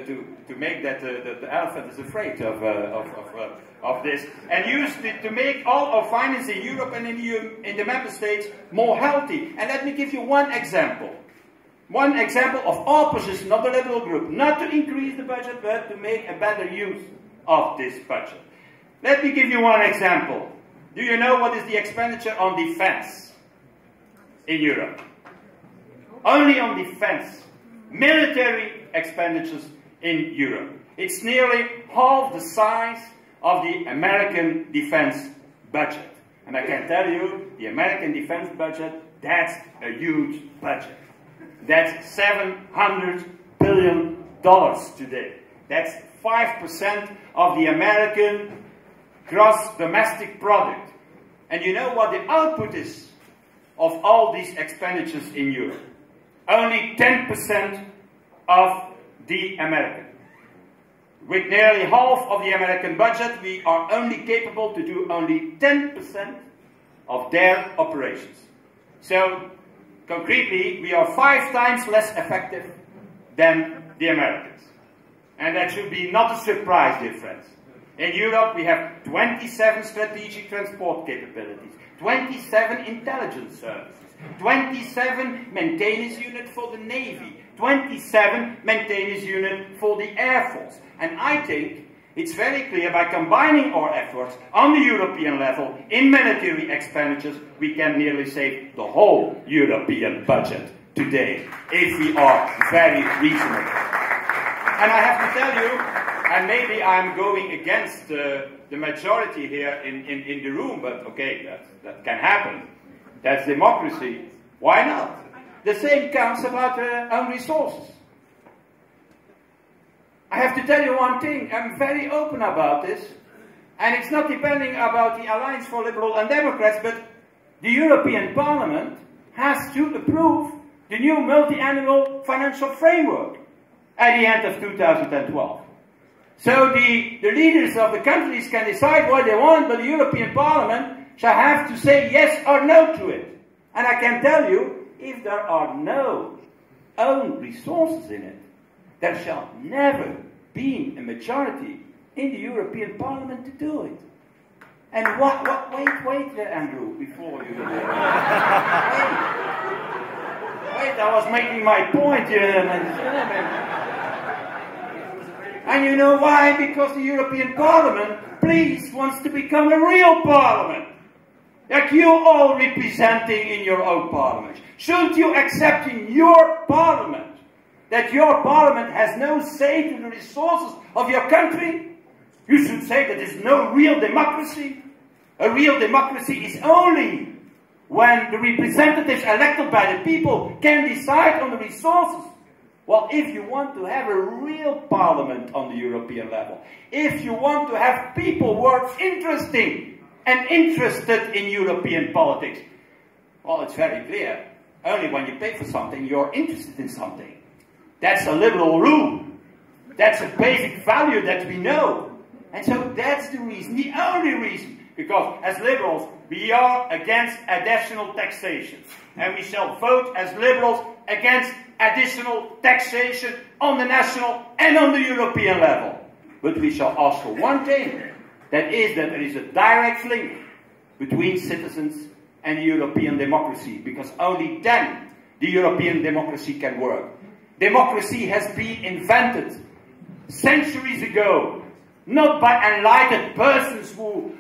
to make that the elephant is afraid of this, and used it to make all of finance in Europe and in the member states more healthy. And let me give you one example. One example of our position of the Liberal group, not to increase the budget, but to make a better use of this budget. Let me give you one example. Do you know what is the expenditure on defense in Europe? Only on defense, military expenditures in Europe. It's nearly half the size of the American defense budget. And I can tell you, the American defense budget, that's a huge budget. That's $700 billion today. That's 5% of the American gross domestic product. And you know what the output is of all these expenditures in Europe? Only 10% of the American. With nearly half of the American budget, we are only capable to do only 10% of their operations. So, concretely, we are 5 times less effective than the Americans. And that should be not a surprise, dear friends. In Europe, we have 27 strategic transport capabilities, 27 intelligence services, 27 maintenance units for the Navy, 27 maintenance units for the Air Force. And I think it's very clear, by combining our efforts on the European level in military expenditures, we can nearly save the whole European budget today, if we are very reasonable. And I have to tell you, and maybe I'm going against the majority here in the room, but okay, that can happen. That's democracy. Why not? The same counts about own resources. I have to tell you one thing, I'm very open about this, and it's not depending about the Alliance for Liberal and Democrats, but the European Parliament has to approve the new multi-annual financial framework at the end of 2012. So the leaders of the countries can decide what they want, but the European Parliament shall have to say yes or no to it. And I can tell you, if there are no own resources in it, there shall never be a majority in the European Parliament to do it. And wait there, Andrew, before you... wait, I was making my point here. And you know why? Because the European Parliament, please, wants to become a real parliament. Like you all representing in your own parliament. Shouldn't you accept in your parliament that your parliament has no say to the resources of your country? You should say that there's no real democracy. A real democracy is only when the representatives elected by the people can decide on the resources. Well, if you want to have a real parliament on the European level, if you want to have people who are interested in European politics, well, it's very clear. Only when you pay for something, you're interested in something. That's a liberal rule. That's a basic value that we know. And so that's the reason, the only reason. Because as liberals, we are against additional taxation. And we shall vote as liberals against additional taxation on the national and on the European level. But we shall ask for one thing. That is that there is a direct link between citizens and European democracy. Because only then the European democracy can work. Democracy has been invented centuries ago. Not by enlightened persons who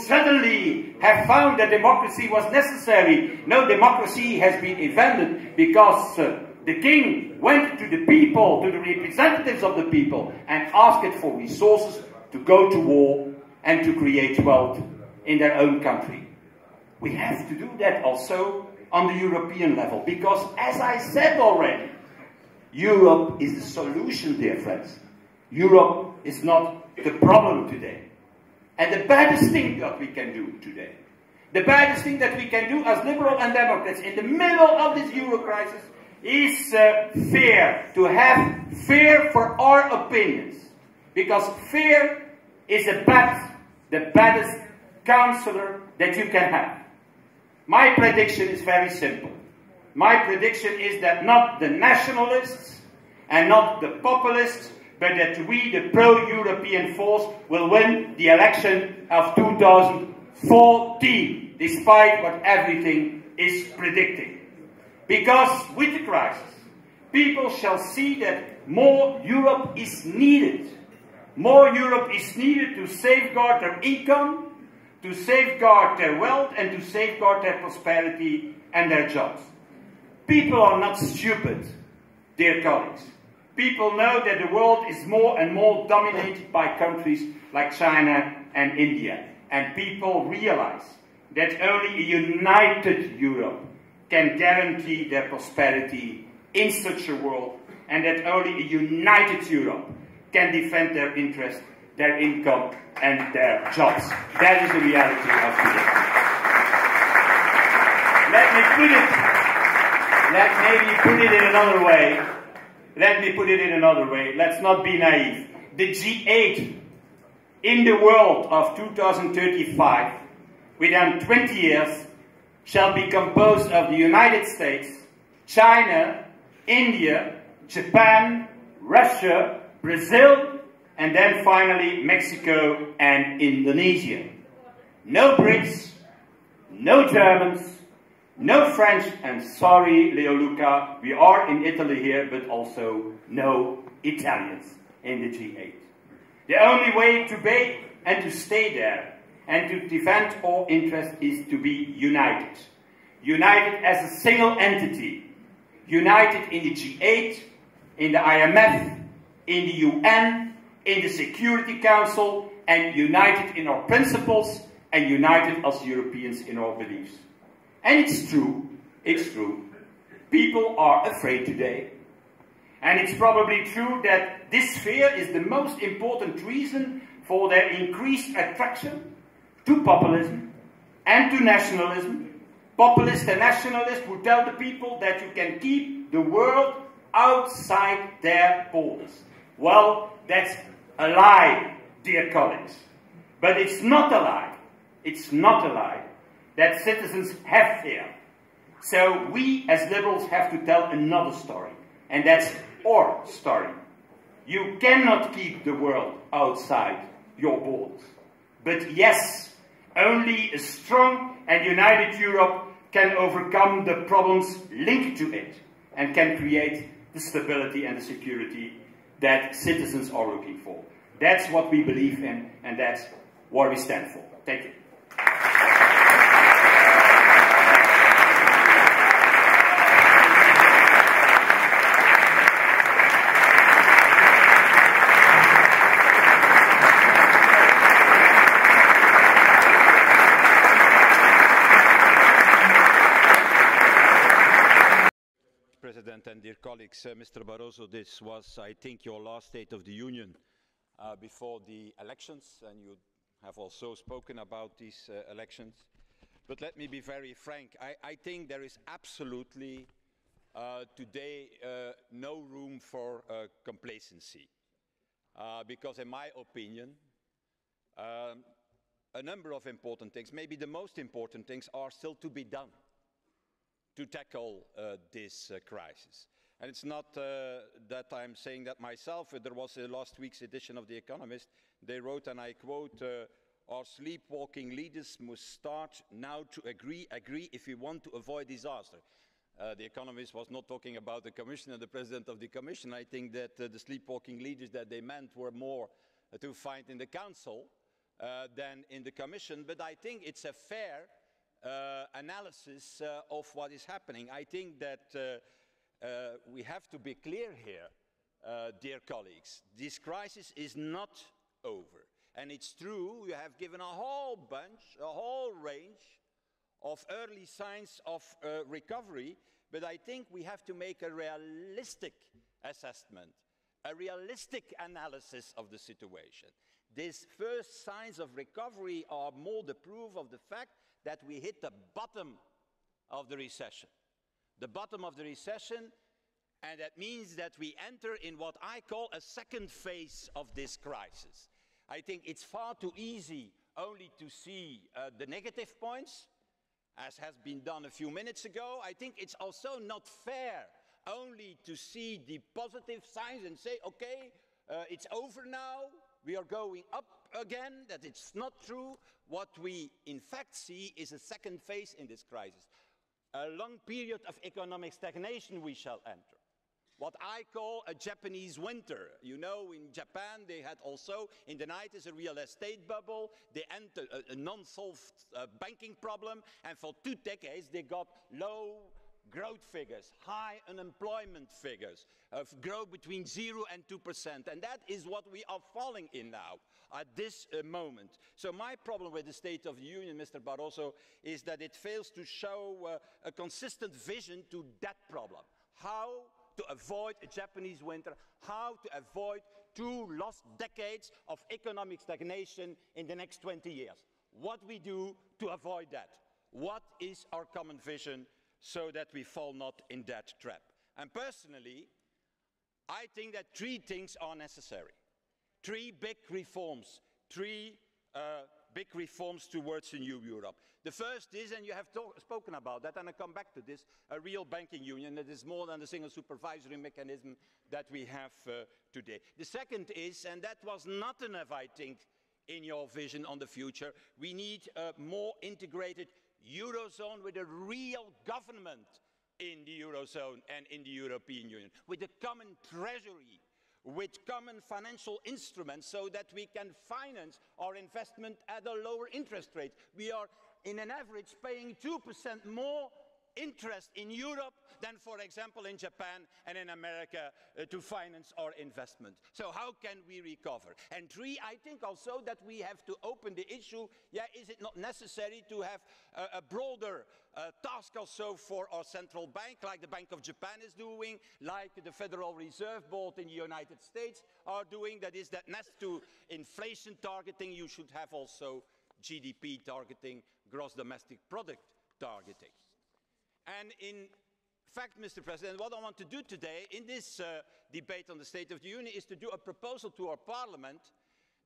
suddenly have found that democracy was necessary. No, democracy has been invented because the king went to the people, to the representatives of the people, and asked for resources to go to war and to create wealth in their own country. We have to do that also on the European level, because as I said already, Europe is the solution, dear friends. Europe is not the problem today. And the baddest thing that we can do today, the baddest thing that we can do as liberal and Democrats in the middle of this Euro crisis is fear. To have fear for our opinions. Because fear is the baddest counselor that you can have. My prediction is very simple. My prediction is that not the nationalists and not the populists, but that we, the pro-European force, will win the election of 2014, despite what everything is predicting. Because with the crisis, people shall see that more Europe is needed. More Europe is needed to safeguard their income, to safeguard their wealth, and to safeguard their prosperity and their jobs. People are not stupid, dear colleagues. People know that the world is more and more dominated by countries like China and India. And people realize that only a united Europe can guarantee their prosperity in such a world, and that only a united Europe can defend their interests, their income, and their jobs. That is the reality of today. Let me put it in another way. Let's not be naive. The G8 in the world of 2035, within 20 years, shall be composed of the United States, China, India, Japan, Russia, Brazil, and then finally Mexico and Indonesia. No Brits, no Germans, no French, and sorry, Leo Luca, we are in Italy here, but also no Italians in the G8. The only way to be and to stay there and to defend our interests is to be united. United as a single entity. United in the G8, in the IMF, in the UN, in the Security Council, and united in our principles, and united as Europeans in our beliefs. And it's true, people are afraid today. And it's probably true that this fear is the most important reason for their increased attraction to populism and to nationalism. Populists and nationalists who tell the people that you can keep the world outside their borders. Well, that's a lie, dear colleagues. But it's not a lie. It's not a lie that citizens have fear. So we as liberals have to tell another story. And that's our story. You cannot keep the world outside your borders. But yes, only a strong and united Europe can overcome the problems linked to it and can create the stability and the security that citizens are looking for. That's what we believe in, and that's what we stand for. Thank you. President and dear colleagues, Mr. Barroso, this was, I think, your last State of the Union before the elections, and you have also spoken about these elections. But let me be very frank. I think there is absolutely today no room for complacency, because in my opinion, a number of important things, maybe the most important things, are still to be done to tackle this crisis. And it's not that I'm saying that myself. There was a last week's edition of The Economist. They wrote, and I quote, our sleepwalking leaders must start now to agree if we want to avoid disaster. The Economist was not talking about the Commission and the President of the Commission. I think that the sleepwalking leaders that they meant were more to find in the Council than in the Commission. But I think it's a fair analysis of what is happening. I think that we have to be clear here, dear colleagues. This crisis is not over. And it's true, you have given a whole bunch, a whole range of early signs of recovery, but I think we have to make a realistic assessment, a realistic analysis of the situation. These first signs of recovery are more the proof of the fact that we hit the bottom of the recession. The bottom of the recession, and that means that we enter in what I call a second phase of this crisis. I think it's far too easy only to see the negative points, as has been done a few minutes ago. I think it's also not fair only to see the positive signs and say, okay, it's over now, we are going up again, that it's not true. What we in fact see is a second phase in this crisis. A long period of economic stagnation we shall enter. What I call a Japanese winter. You know, in Japan they had also in the 90s a real estate bubble. They entered a non-solved banking problem, and for 2 decades they got low growth figures, high unemployment figures, grow between 0 and 2%. And that is what we are falling in now at this moment. So my problem with the State of the Union, Mr. Barroso, is that it fails to show a consistent vision to that problem. How to avoid a Japanese winter, how to avoid 2 lost decades of economic stagnation in the next 20 years. What we do to avoid that. What is our common vision so that we fall not in that trap? And personally, I think that 3 things are necessary. 3 big reforms, 3 big reforms towards a new Europe. The first is, and you have spoken about that, and I come back to this, a real banking union that is more than the single supervisory mechanism that we have today. The second is, and that was not enough, I think, in your vision on the future, we need a more integrated Eurozone with a real government in the Eurozone and in the European Union, with a common treasury, with common financial instruments so that we can finance our investment at a lower interest rate. We are, in an average, paying 2% more interest in Europe than, for example, in Japan and in America to finance our investment. So how can we recover? And 3, I think also that we have to open the issue, is it not necessary to have a broader task also for our central bank, like the Bank of Japan is doing, like the Federal Reserve Board in the United States are doing, that is that next to inflation targeting, you should have also GDP targeting, gross domestic product targeting. And in fact, Mr. President, what I want to do today in this debate on the State of the Union is to do a proposal to our Parliament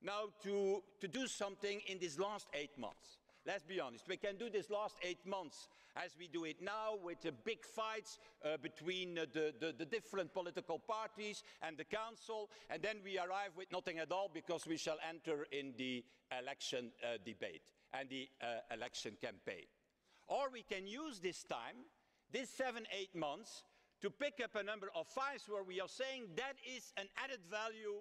now to do something in these last 8 months. Let's be honest, we can do this last 8 months as we do it now with the big fights between the different political parties and the Council, and then we arrive with nothing at all because we shall enter in the election debate and the election campaign. Or we can use this time, this 7-8 months, to pick up a number of files where we are saying that is an added value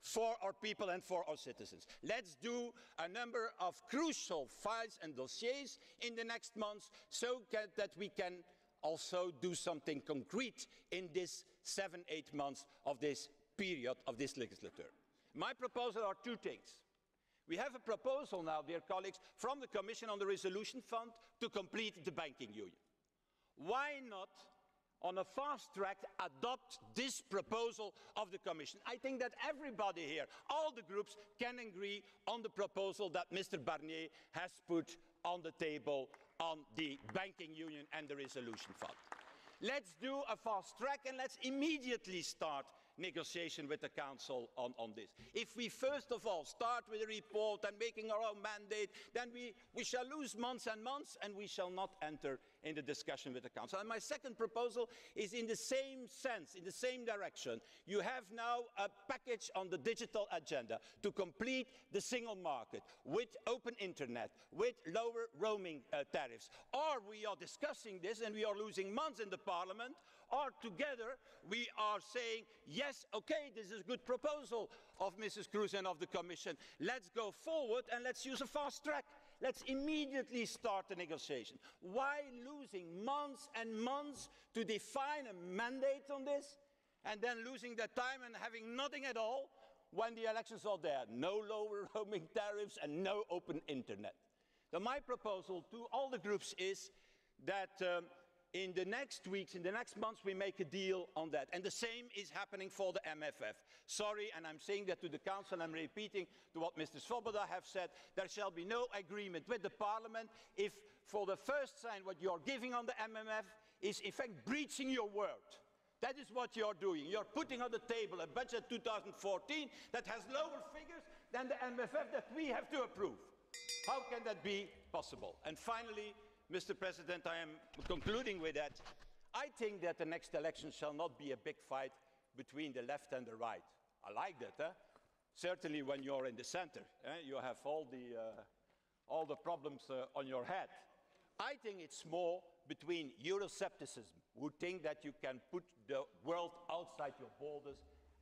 for our people and for our citizens. Let's do a number of crucial files and dossiers in the next months so that we can also do something concrete in this 7-8 months of this period of this legislature. My proposal are 2 things. We have a proposal now, dear colleagues, from the Commission on the Resolution Fund to complete the banking union. Why not, on a fast track, adopt this proposal of the Commission? I think that everybody here, all the groups, can agree on the proposal that Mr. Barnier has put on the table on the banking union and the Resolution Fund. Let's do a fast track and let's immediately start negotiation with the Council on this. If we first of all start with a report and making our own mandate, then we shall lose months and months and we shall not enter in the discussion with the Council. And my second proposal is in the same sense, in the same direction. You have now a package on the digital agenda to complete the single market with open internet, with lower roaming tariffs. Or we are discussing this and we are losing months in the Parliament, or together we are saying, yes, okay, this is a good proposal of Mrs. Kroes and of the Commission. Let's go forward and let's use a fast track. Let's immediately start the negotiation. Why losing months and months to define a mandate on this, and then losing that time and having nothing at all when the elections are there? No lower roaming tariffs and no open internet. So my proposal to all the groups is that in the next weeks, in the next months, we make a deal on that. And the same is happening for the MFF. Sorry, and I'm saying that to the Council, I'm repeating to what Mr. Swoboda have said, there shall be no agreement with the Parliament if for the first time what you're giving on the MFF is in fact breaching your word. That is what you're doing. You're putting on the table a budget 2014 that has lower figures than the MFF that we have to approve. How can that be possible? And finally, Mr. President, I am concluding with that. I think that the next election shall not be a big fight between the left and the right. I like that, eh? Certainly when you're in the center, you have all the problems on your head. I think it's more between Euroscepticism, who think that you can put the world outside your borders,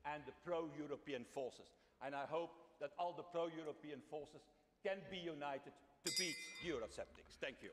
and the pro-European forces. And I hope that all the pro-European forces can be united to beat Eurosceptics. Thank you.